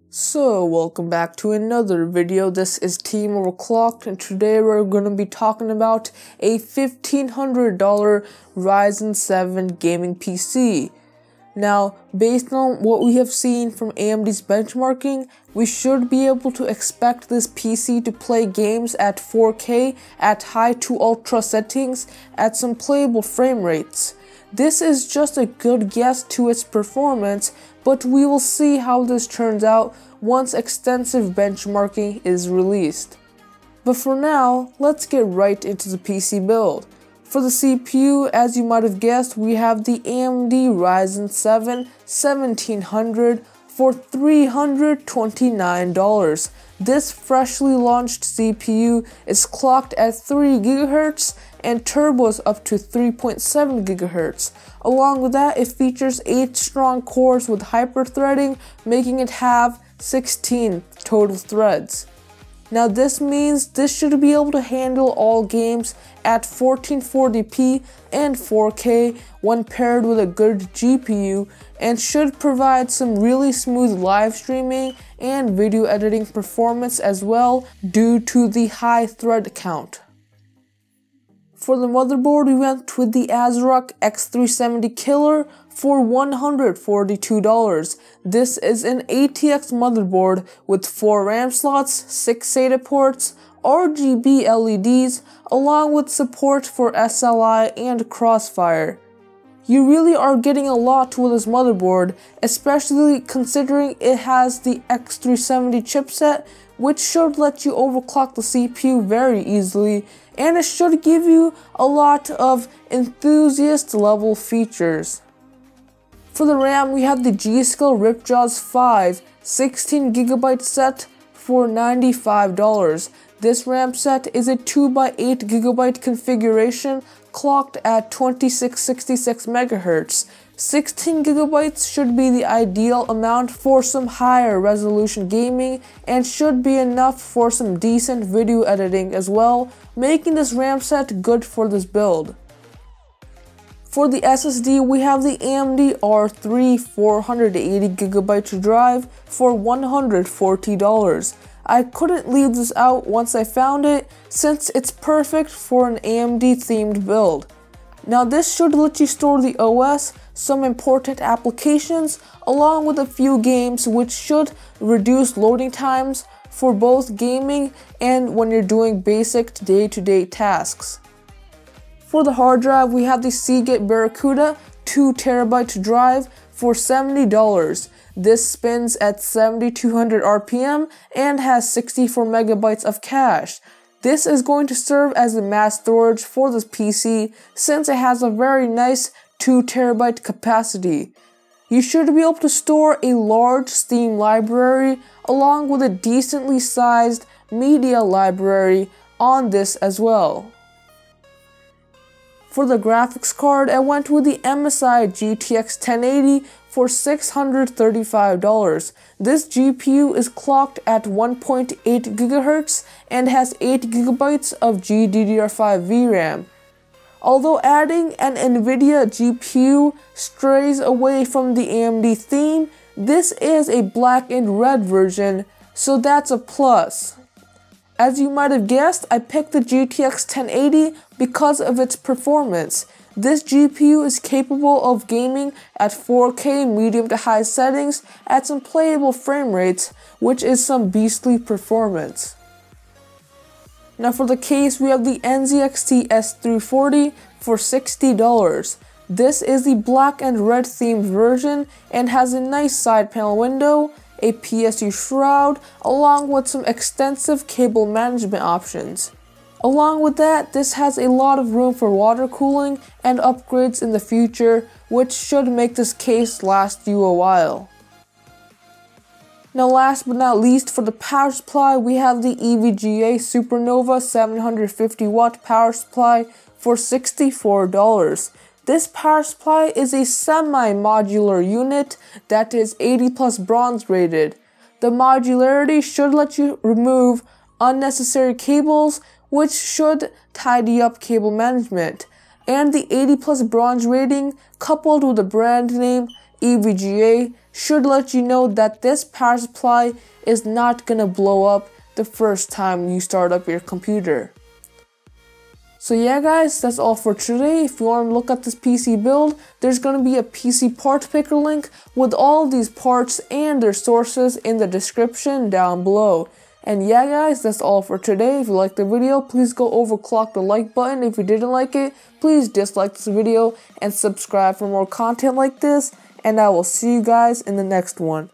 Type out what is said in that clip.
So, welcome back to another video. This is Team Overclocked, and today we're going to be talking about a $1,500 Ryzen 7 gaming PC. Now, based on what we have seen from AMD's benchmarking, we should be able to expect this PC to play games at 4K at high to ultra settings at some playable frame rates. This is just a good guess to its performance, but we will see how this turns out once extensive benchmarking is released. But for now, let's get right into the PC build. For the CPU, as you might have guessed, we have the AMD Ryzen 7 1700 for $329. This freshly launched CPU is clocked at 3 GHz and turbos up to 3.7 GHz. Along with that, it features 8 strong cores with hyper-threading, making it have 16 total threads. Now this means this should be able to handle all games at 1440p and 4K when paired with a good GPU, and should provide some really smooth live streaming and video editing performance as well due to the high thread count. For the motherboard, we went with the ASRock X370 Killer for $142. This is an ATX motherboard with 4 RAM slots, 6 SATA ports, RGB LEDs, along with support for SLI and Crossfire. You really are getting a lot with this motherboard, especially considering it has the X370 chipset, which should let you overclock the CPU very easily, and it should give you a lot of enthusiast level features. For the RAM, we have the G.Skill Ripjaws 5 16GB set for $95. This RAM set is a 2x8GB configuration clocked at 2666 MHz. 16GB should be the ideal amount for some higher resolution gaming and should be enough for some decent video editing as well, making this RAM set good for this build. For the SSD, we have the AMD R3 480GB drive for $140. I couldn't leave this out once I found it, since it's perfect for an AMD themed build. Now this should let you store the OS, some important applications, along with a few games, which should reduce loading times for both gaming and when you're doing basic day-to-day tasks. For the hard drive, we have the Seagate Barracuda 2TB drive for $70. This spins at 7200 RPM and has 64 MB of cache. This is going to serve as the mass storage for this PC since it has a very nice 2TB capacity. You should be able to store a large Steam library along with a decently sized media library on this as well. For the graphics card, I went with the MSI GTX 1080 for $635. This GPU is clocked at 1.8 GHz and has 8 GB of GDDR5 VRAM. Although adding an NVIDIA GPU strays away from the AMD theme, this is a black and red version, so that's a plus. As you might have guessed, I picked the GTX 1080 because of its performance. This GPU is capable of gaming at 4K medium to high settings at some playable frame rates, which is some beastly performance. Now for the case, we have the NZXT S340 for $60. This is the black and red themed version and has a nice side panel window, a PSU shroud, along with some extensive cable management options. Along with that, this has a lot of room for water cooling and upgrades in the future, which should make this case last you a while. Now last but not least, for the power supply, we have the EVGA Supernova 750 watt power supply for $64. This power supply is a semi-modular unit that is 80+ bronze rated. The modularity should let you remove unnecessary cables, which should tidy up cable management, and the 80+ bronze rating coupled with the brand name EVGA should let you know that this power supply is not gonna blow up the first time you start up your computer. So yeah guys, that's all for today. If you want to look at this PC build, there's going to be a PC part picker link with all of these parts and their sources in the description down below. And yeah guys, that's all for today. If you liked the video, please go overclock the like button. If you didn't like it, please dislike this video and subscribe for more content like this. And I will see you guys in the next one.